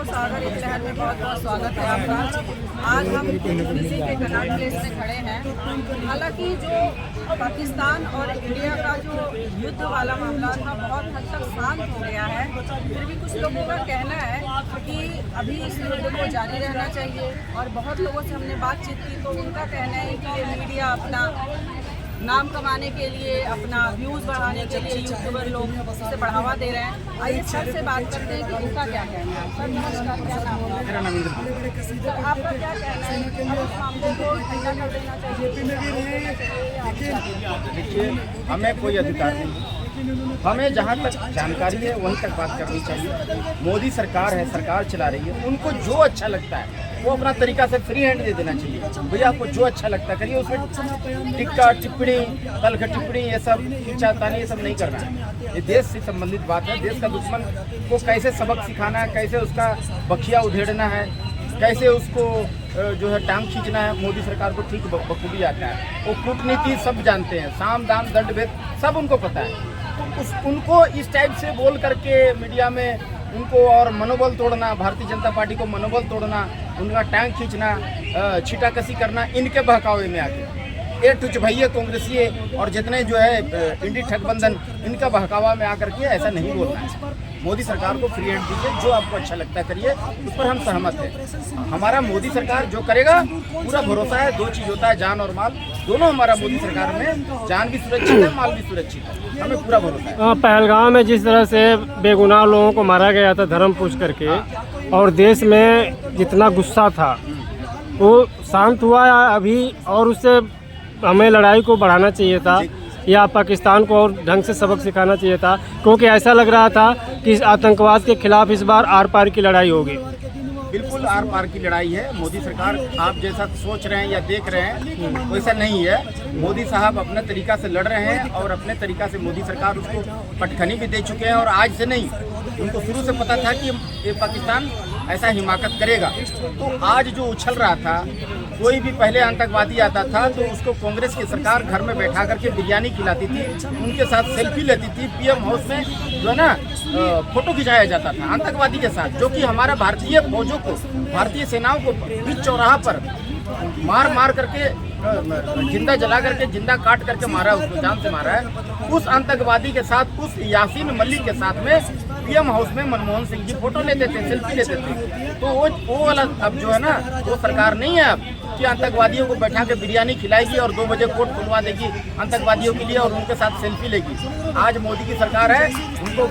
आपको सागर एक लहर में बहुत बहुत स्वागत है आपका। आज हम दिल्ली के कनाट प्लेस में खड़े हैं। हालांकि जो पाकिस्तान और इंडिया का जो युद्ध वाला मामला था बहुत हद तक शांत हो गया है, फिर भी कुछ लोगों का कहना है कि अभी इस युद्ध को जारी रहना चाहिए। और बहुत लोगों से हमने बातचीत की तो उनका कहना है कि ये मीडिया अपना नाम कमाने के लिए, अपना व्यूज़ बढ़ाने के लिए यूट्यूबर लोग इसे बढ़ावा दे रहे हैं। आइए सर से बात करते हैं कि उनका क्या कहना है। सर नमस्कार, क्या नाम है? मेरा नाम इंद्र। सर आपका क्या कहना है? अब इस मामले को ठंडा कर देना चाहिए? देखिए, हमें कोई अधिकार नहीं, हमें जहाँ तक जानकारी है वहीं तक बात करनी चाहिए। मोदी सरकार है, सरकार चला रही है, उनको जो अच्छा लगता है वो अपना तरीका से फ्री हैंड दे देना चाहिए। भैया आपको जो अच्छा लगता है करिए, उसमें टिक्का टिप्पणी तलख टिप्पणी ये सब खींचातानी ये सब नहीं करना है। ये देश से संबंधित बात है। देश का दुश्मन को कैसे सबक सिखाना है, कैसे उसका बखिया उधेड़ना है, कैसे उसको जो है टांग खींचना है, मोदी सरकार को ठीक बखूबी आता है। वो कूटनीति सब जानते हैं, साम दाम दंड भेद सब उनको पता है। उनको इस टाइप से बोल करके मीडिया में उनको और मनोबल तोड़ना, भारतीय जनता पार्टी को मनोबल तोड़ना, उनका टांग खींचना, छीटाकसी करना, इनके बहकावे में आके ये तुझ भैया कांग्रेसी और जितने जो है इंडी ठगबंधन, इनका बहकावा में आकर के ऐसा नहीं बोलना है। मोदी सरकार को फ्री हैंड दीजिए, जो आपको अच्छा लगता है करिए, उस पर हम सहमत हैं। हमारा मोदी सरकार जो करेगा पूरा भरोसा है। दो चीज़ होता है, जान और माल, दोनों हमारा मोदी सरकार में, जान भी सुरक्षित है, माल भी सुरक्षित है, हमें पूरा भरोसा है। पहलगाम में जिस तरह से बेगुनाह लोगों को मारा गया था धर्म पूछ करके, और देश में जितना गुस्सा था वो शांत हुआ अभी, और उससे हमें लड़ाई को बढ़ाना चाहिए था या पाकिस्तान को और ढंग से सबक सिखाना चाहिए था, क्योंकि ऐसा लग रहा था कि इस आतंकवाद के खिलाफ इस बार आर पार की लड़ाई होगी। बिल्कुल आर पार की लड़ाई है। मोदी सरकार आप जैसा सोच रहे हैं या देख रहे हैं वैसा नहीं है। मोदी साहब अपने तरीका से लड़ रहे हैं और अपने तरीका से मोदी सरकार उसको पटखनी भी दे चुके हैं। और आज से नहीं, उनको शुरू से पता था कि ये पाकिस्तान ऐसा हिमाकत करेगा। तो आज जो उछल रहा था, कोई भी पहले आतंकवादी आता था तो उसको कांग्रेस की सरकार घर में बैठा करके बिरयानी खिलाती थी, उनके साथ सेल्फी लेती थी, पीएम हाउस में जो है ना फोटो खिंचाया जाता था आतंकवादी के साथ, जो कि हमारा भारतीय फौजों को, भारतीय सेनाओं को बीच चौराहा पर मार मार करके, जिंदा जला करके, जिंदा काट करके मारा, उसको जान से मारा है। उस आतंकवादी के साथ, उस यासीन मलिक के साथ में पीएम हाउस में मनमोहन सिंह जी फोटो लेते थे, सेल्फी लेते थे। तो वो वाला अब जो है ना, वो सरकार नहीं है अब कि आतंकवादियों को बैठा के बिरयानी खिलाएगी और 2 बजे कोर्ट खुलवा देगी आतंकवादियों के लिए और उनके साथ सेल्फी लेगी। आज मोदी की सरकार है, उनको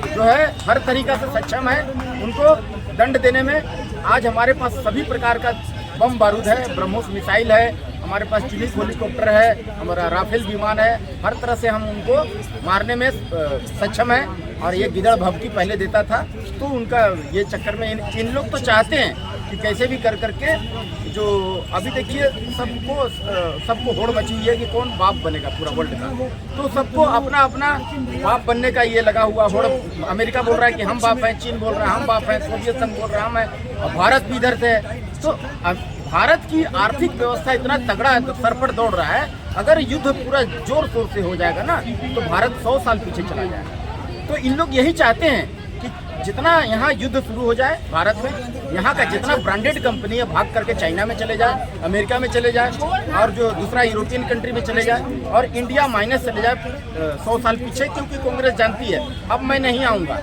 जो है हर तरीका से सक्षम है उनको दंड देने में। आज हमारे पास सभी प्रकार का बम बारूद है, ब्रह्मोस मिसाइल है, हमारे पास चिनूक हेलीकॉप्टर है, हमारा राफेल विमान है, हर तरह से हम उनको मारने में सक्षम है। और ये गिदड़ भभकी पहले देता था, तो उनका ये चक्कर में इन लोग तो चाहते हैं कि कैसे भी कर करके, जो अभी देखिए सबको होड़ मची हुई है कि कौन बाप बनेगा पूरा वर्ल्ड का। तो सबको अपना अपना बाप बनने का ये लगा हुआ होड़। अमेरिका बोल रहा है कि हम बाप हैं, चीन बोल रहा है हम बाप हैं, सोवियत संघ बोल रहा है, और भारत भी इधर से है। तो भारत की आर्थिक व्यवस्था इतना तगड़ा है, तो सर पर दौड़ रहा है। अगर युद्ध पूरा जोर शोर से हो जाएगा ना, तो भारत 100 साल पीछे चला जाएगा। तो इन लोग यही चाहते हैं कि जितना यहाँ युद्ध शुरू हो जाए भारत में, यहाँ का जितना ब्रांडेड कंपनी है भाग करके चाइना में चले जाए, अमेरिका में चले जाए, और जो दूसरा यूरोपियन कंट्री में चले जाए, और इंडिया माइनस चले जाए 100 साल पीछे। क्योंकि कांग्रेस जानती है अब मैं नहीं आऊँगा।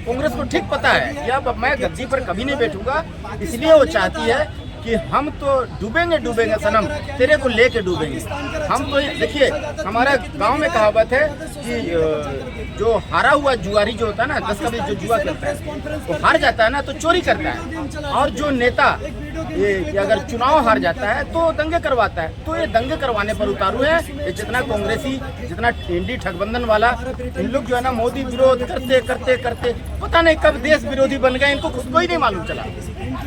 कांग्रेस को ठीक पता है कि अब मैं गद्दी पर कभी नहीं बैठूंगा, इसलिए वो चाहती है कि हम तो डूबेंगे डूबेंगे सनम, तेरे को लेके डूबेंगे हम। तो देखिए, हमारा गांव में कहावत है कि जो हारा हुआ जुआरी जो होता है ना, 10 का भी जो जुआ करता है वो हार जाता है ना तो चोरी करता है। और जो नेता ये अगर चुनाव हार जाता है तो दंगे करवाता है। तो ये दंगे करवाने पर उतारू है ये जितना कांग्रेसी, जितना इंडी ठगबंधन वाला, इन लोग जो है ना मोदी विरोध करते करते करते पता नहीं कब देश विरोधी बन गए, इनको खुद को ही नहीं मालूम चला।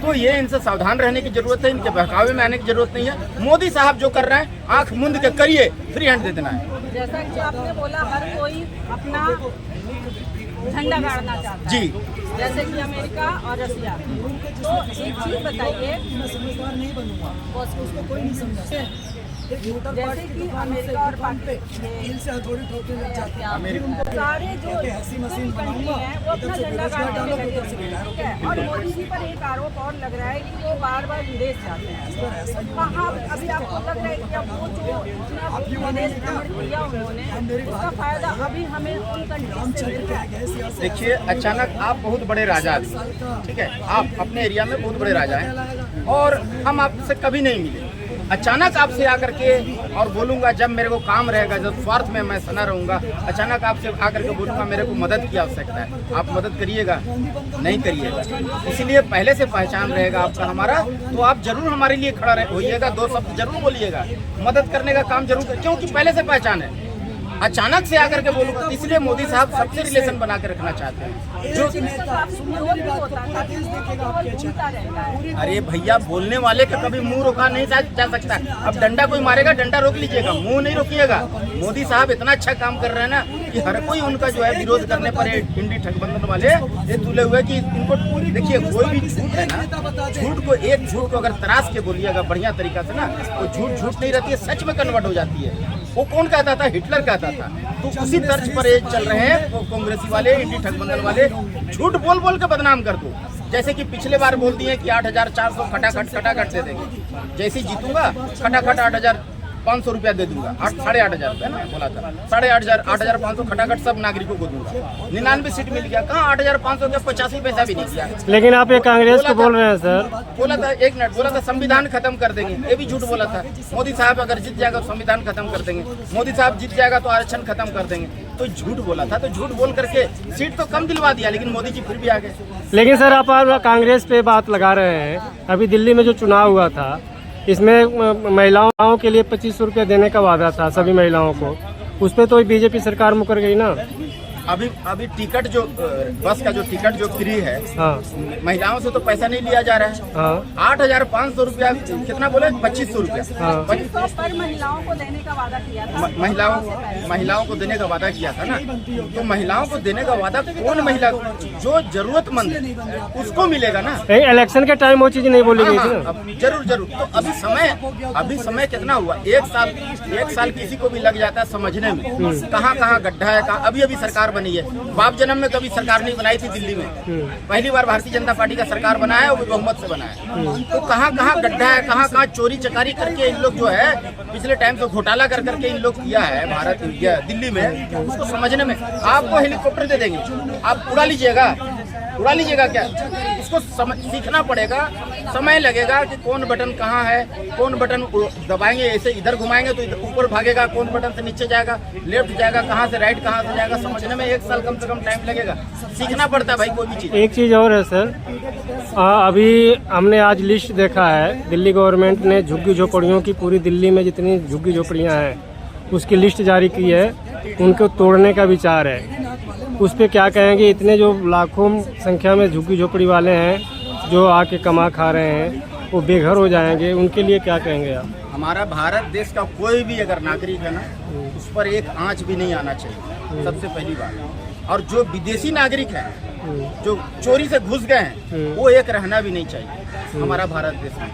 तो ये इनसे सावधान रहने की जरूरत है, इनके बहकावे में आने की जरूरत नहीं है। मोदी साहब जो कर रहे हैं आंख मूंद के करिए, फ्री हैंड दे देना है। जैसा कि आपने बोला, हर कोई अपना झंडा गाड़ना चाहता है, जी, जैसे कि अमेरिका और रसिया। तो एक चीज बताइए, जैसे कि अमेरिका और पाकिस्तान सारे जो मुस्लिम कंट्री हैं वो अपना झंडा गाड़ने में लगे हुए हैं, ठीक है। और मोदी जी पर एक आरोप और लग रहा है कि वो बार बार विदेश जाते हैं। कहाँ अभी आपको लग रहा है कि अब वो जो इतना विदेश भ्रमण किया उन्होंने, उसका फायदा अभी हमें उन कंट्री से मिल रहा है? देखिए, अचानक आप बहुत बड़े राजा आदमी, ठीक है, आप अपने एरिया में बहुत बड़े राजा हैं और हम आपसे कभी नहीं मिले। अचानक आपसे आकर के और बोलूँगा जब मेरे को काम रहेगा, जब स्वार्थ में मैं सना रहूँगा, अचानक आपसे आकर के बोलूँगा मेरे को मदद की आवश्यकता है, आप मदद करिएगा? नहीं करिएगा। इसलिए पहले से पहचान रहेगा आपका हमारा, तो आप जरूर हमारे लिए खड़ा होइएगा, दो शब्द जरूर बोलिएगा, मदद करने का काम जरूर कर, क्योंकि पहले से पहचान है। अचानक से आकर के बोलूँगा, इसलिए मोदी साहब सबसे रिलेशन बना के रखना चाहते हैं। जो अरे भैया, बोलने वाले का कभी मुंह रोका नहीं जा सकता। अब डंडा कोई मारेगा, डंडा रोक लीजिएगा, मुंह नहीं रोकिएगा। मोदी साहब इतना अच्छा काम कर रहे हैं ना कि हर कोई उनका जो है विरोध करने पर इंडी ठगबंधन वाले ये तुले हुए कि इनको देखिए, कोई भी झूठ है ना, झूठ को एक झूठ को अगर तराश के बोलिएगा बढ़िया तरीका से ना, तो झूठ नहीं रहती है, सच में कन्वर्ट हो जाती है। वो कौन कहता था? हिटलर कहता था। तो उसी तर्ज पर ये चल रहे हैं वो कांग्रेसी वाले, इंडी ठगबंधन वाले, झूठ बोल बोल के बदनाम कर दो। जैसे कि पिछले बार बोल दिए कि 8,400 खटाखट दे देंगे, जैसे जीतूंगा खटाखट 8,500 रुपया दे दूंगा, 8,500 रुपया ना बोला था, 8,500 खटाखट सब नागरिकों को दूंगा। 99 सीट मिल गया, कहाँ 8,500 का 85 पैसा भी नहीं किया। लेकिन आप ये कांग्रेस को बोल रहे हैं सर। बोला था, एक मिनट, बोला था संविधान खत्म कर देंगे, ये भी झूठ बोला था। मोदी साहब अगर जीत जाएगा तो संविधान खत्म कर देंगे, मोदी साहब जीत जाएगा तो आरक्षण खत्म कर देंगे, तो झूठ बोला था। तो झूठ बोल करके सीट तो कम दिलवा दिया, लेकिन मोदी जी फिर भी आ गए। लेकिन सर आप कांग्रेस पे बात लगा रहे हैं, अभी दिल्ली में जो चुनाव हुआ था इसमें महिलाओं के लिए 2500 रुपये देने का वादा था सभी महिलाओं को, उस पर तो बीजेपी सरकार मुकर गई ना। अभी टिकट जो बस का जो टिकट जो फ्री है, हाँ, महिलाओं से तो पैसा नहीं लिया जा रहा है। हाँ, 8,500 रुपया, कितना बोले? 2,500 रुपया, हाँ, 2500 पर महिलाओं को देने का वादा किया था। महिलाओं को देने का वादा किया था ना। तो महिलाओं को देने का वादा कौन महिला, जो जरूरतमंद है उसको मिलेगा ना। इलेक्शन के टाइम वो चीज नहीं बोली गई थी ना। जरूर। तो अभी समय कितना हुआ? एक साल किसी को भी लग जाता है समझने में कहाँ गड्ढा है, कहाँ। अभी सरकार बनी है, बाप जन्म में कभी सरकार नहीं बनाई थी दिल्ली में, पहली बार भारतीय जनता पार्टी का सरकार बना है, वो भी बहुमत से बना है। तो कहाँ गड्ढा है, कहाँ चोरी चकारी करके इन लोग जो है पिछले टाइम से घोटाला कर करके इन लोग किया है भारत दिल्ली में, उसको समझने में। आपको हेलीकॉप्टर दे देंगे, आप उड़ा लीजिएगा क्या? उसको सीखना पड़ेगा, समय लगेगा कि कौन बटन कहाँ है, कौन बटन दबाएंगे, ऐसे इधर घुमाएंगे तो इधर ऊपर भागेगा, कौन बटन से नीचे जाएगा, लेफ्ट जाएगा, कहाँ से राइट, कहाँ से जाएगा, समझने में 1 साल कम से कम टाइम लगेगा। सीखना पड़ता है भाई कोई भी चीज़। एक चीज़ और है सर, अभी हमने आज लिस्ट देखा है, दिल्ली गवर्नमेंट ने झुग्गी झोपड़ियों की, पूरी दिल्ली में जितनी झुग्गी झोपड़ियाँ हैं उसकी लिस्ट जारी की है, उनको तोड़ने का विचार है। उस पर क्या कहेंगे? इतने जो लाखों संख्या में झुग्गी झोपड़ी वाले हैं जो आके कमा खा रहे हैं, वो बेघर हो जाएंगे, उनके लिए क्या कहेंगे आप? हमारा भारत देश का कोई भी अगर नागरिक है ना, उस पर एक आंच भी नहीं आना चाहिए, सबसे पहली बात। और जो विदेशी नागरिक हैं जो चोरी से घुस गए हैं, वो एक रहना भी नहीं चाहिए हमारा भारत देश में।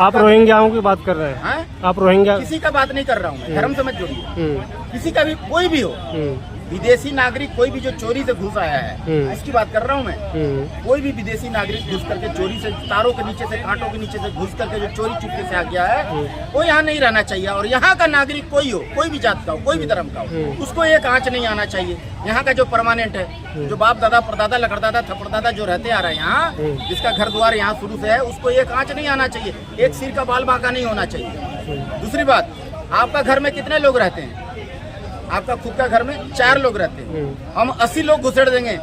आप रोहिंग्याओं की बात कर रहे हैं? आप रोहिंग्या? किसी का बात नहीं कर रहा हूँ मैं, धर्म से मत जोड़िए। किसी का भी, कोई भी हो, विदेशी नागरिक कोई भी जो चोरी से घुस आया है, इसकी बात कर रहा हूँ मैं। कोई भी विदेशी नागरिक घुस करके चोरी से, तारों के नीचे से, कांटों के नीचे से घुस करके जो चोरी चुपके से आ गया है, वो यहाँ नहीं रहना चाहिए। और यहाँ का नागरिक कोई हो, कोई भी जात का हो, कोई भी धर्म का हो, उसको एक आंच नहीं आना चाहिए। यहाँ का जो परमानेंट है, जो बाप दादा परदादा लकड़दादा थपड़दादा जो रहते आ रहे हैं यहाँ, जिसका घर द्वार यहाँ शुरू से है, उसको एक आंच नहीं आना चाहिए, एक सिर का बाल बांका नहीं होना चाहिए। दूसरी बात, आपका घर में कितने लोग रहते हैं? आपका खुद का घर में 4 लोग रहते हैं, हम 80 लोग घुसेड़ देंगे,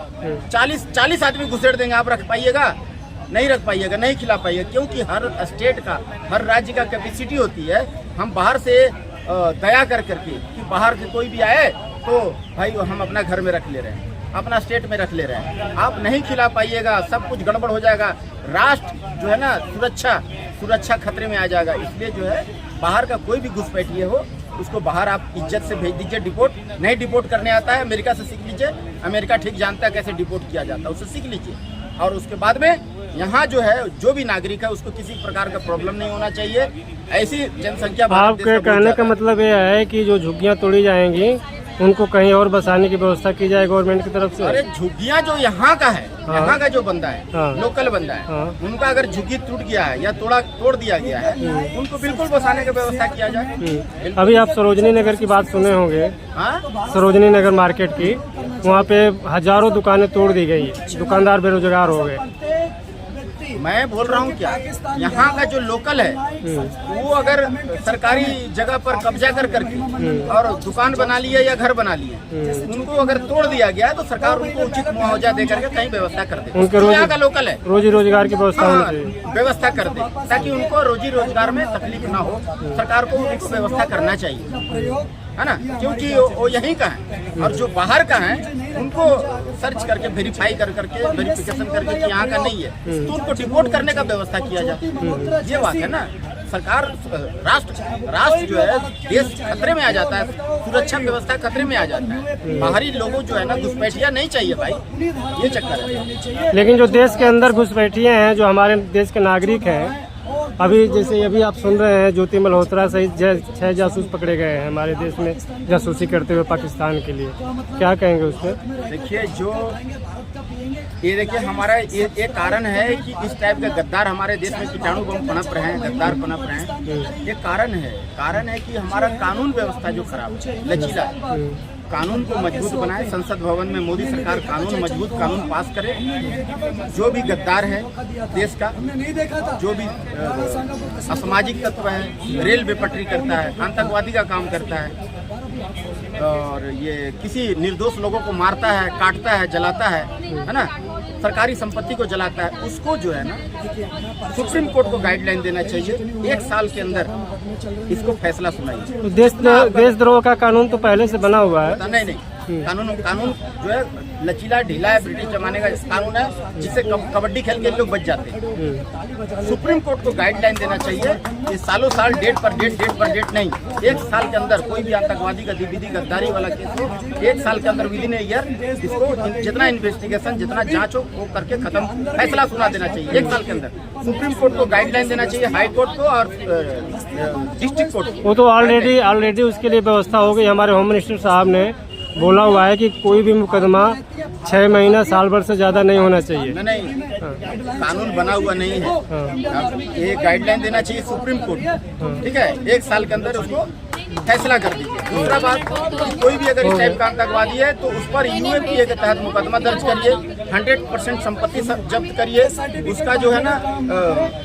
40 आदमी घुसेड़ देंगे, आप रख पाइएगा? नहीं रख पाइएगा, नहीं खिला पाइएगा, क्योंकि हर स्टेट का, हर राज्य का कैपेसिटी होती है। हम बाहर से दया कर करके कि बाहर के कोई भी आए तो भाई हम अपना घर में रख ले रहे हैं, अपना स्टेट में रख ले रहे हैं, आप नहीं खिला पाइएगा, सब कुछ गड़बड़ हो जाएगा, राष्ट्र जो है ना सुरक्षा खतरे में आ जाएगा। इसलिए जो है बाहर का कोई भी घुसपैठिए हो, उसको बाहर आप इज्जत से भेज दीजिए। डिपोर्ट नहीं डिपोर्ट करने आता है, अमेरिका से सीख लीजिए, अमेरिका ठीक जानता है कैसे डिपोर्ट किया जाता है, उससे सीख लीजिए। और उसके बाद में यहाँ जो है जो भी नागरिक है उसको किसी प्रकार का प्रॉब्लम नहीं होना चाहिए। ऐसी जनसंख्या भारत देश आपके का बहुत कहने का ज्यादा है। मतलब ये है कि जो झुग्गियाँ तोड़ी जाएंगी उनको कहीं और बसाने की व्यवस्था की जाए गवर्नमेंट की तरफ से। अरे झुग्गियाँ जो यहाँ का है, हाँ। यहाँ का जो बंदा है, हाँ। लोकल बंदा है, हाँ। उनका अगर झुग्गी टूट गया है या तोड़ दिया गया है, उनको बिल्कुल बसाने की व्यवस्था किया जाए। अभी आप सरोजनी नगर की बात सुने होंगे, हाँ, सरोजनी नगर मार्केट की, वहाँ पे हजारों दुकानें तोड़ दी गई, दुकानदार बेरोजगार हो गए। मैं बोल रहा हूँ क्या, यहाँ का जो लोकल है वो अगर सरकारी जगह पर कब्जा करके और दुकान बना लिए या घर बना लिए, उनको अगर तोड़ दिया गया तो सरकार उनको उचित मुआवजा दे करके कहीं व्यवस्था कर दे। उनके यहाँ का लोकल है, रोजी रोजगार की व्यवस्था होनी हाँ, चाहिए। व्यवस्था कर दे ताकि उनको रोजी रोजगार में तकलीफ ना हो। सरकार को उनको व्यवस्था करना चाहिए, है ना, क्योंकि वो यहीं का है और जो बाहर का है उनको सर्च करके वेरीफाई करके वेरिफिकेशन करके कि यहाँ का नहीं है तो उनको डिपोर्ट करने का व्यवस्था किया जाए। ये बात है ना। सरकार राष्ट्र जो है, देश खतरे में आ जाता है, सुरक्षा व्यवस्था खतरे में आ जाता है। बाहरी लोगों जो है ना, घुसपैठिया नहीं चाहिए भाई, ये चक्कर है। लेकिन जो देश के अंदर घुसपैठिए हैं, जो हमारे देश के नागरिक हैं, अभी जैसे अभी आप सुन रहे हैं ज्योति मल्होत्रा सहित 6 जासूस पकड़े गए हैं हमारे देश में जासूसी करते हुए पाकिस्तान के लिए, क्या कहेंगे उस पर? देखिए ये देखिए हमारा ये कारण है कि इस टाइप का गद्दार हमारे देश में कीटाणु बम पनप रहे हैं, गद्दार पनप रहे हैं। ये कारण है कि हमारा कानून व्यवस्था जो खराब है, लचीला है। कानून को मजबूत बनाए, संसद भवन में मोदी सरकार मजबूत कानून पास करे। जो भी गद्दार है देश का, जो भी असामाजिक तत्व है, रेल बेपटरी करता है, आतंकवादी का काम करता है और ये किसी निर्दोष लोगों को मारता है, काटता है, जलाता है ना, सरकारी संपत्ति को जलाता है, उसको जो है ना सुप्रीम कोर्ट को गाइडलाइन देना चाहिए। 1 साल के अंदर इसको फैसला सुनाइए। तो देशद्रोह का कानून तो पहले से बना हुआ है। नहीं, कानून जो है लचीला ढीला है, ब्रिटिश जमाने का कानून है जिससे कबड्डी खेल के लोग बच जाते हैं। सुप्रीम कोर्ट को गाइडलाइन देना चाहिए कि सालों साल डेट पर डेट नहीं, 1 साल के अंदर कोई भी आतंकवादी गतिविधि गद्दारी वाला केस हो, 1 साल के अंदर विदिन ए ईयर इसको जितना इन्वेस्टिगेशन, जितना जांच हो वो करके खत्म, फैसला सुना देना चाहिए 1 साल के अंदर। सुप्रीम कोर्ट को गाइडलाइन देना चाहिए, हाई कोर्ट को और डिस्ट्रिक्ट कोर्ट को। वो तो ऑलरेडी उसके लिए व्यवस्था हो गई। हमारे होम मिनिस्टर साहब ने बोला हुआ है कि कोई भी मुकदमा 6 महीना साल भर से ज्यादा नहीं होना चाहिए। नहीं, कानून बना हुआ नहीं है। ये गाइडलाइन देना चाहिए सुप्रीम कोर्ट, ठीक है, 1 साल के अंदर उसको फैसला कर दीजिए। दूसरा बात, कोई भी अगर इस टाइप का आतंकवादी है तो उस पर यूएपीए के तहत मुकदमा दर्ज करिए, 100% संपत्ति जब्त करिए, उसका जो है ना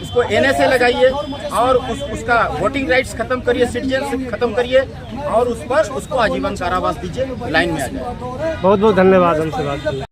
उसको NSA लगाइए और उसका वोटिंग राइट्स खत्म करिए, सिटीजनशिप खत्म करिए और उसको आजीवन कारावास दीजिए, लाइन में आ जाए। बहुत बहुत धन्यवाद हमसे बात करने।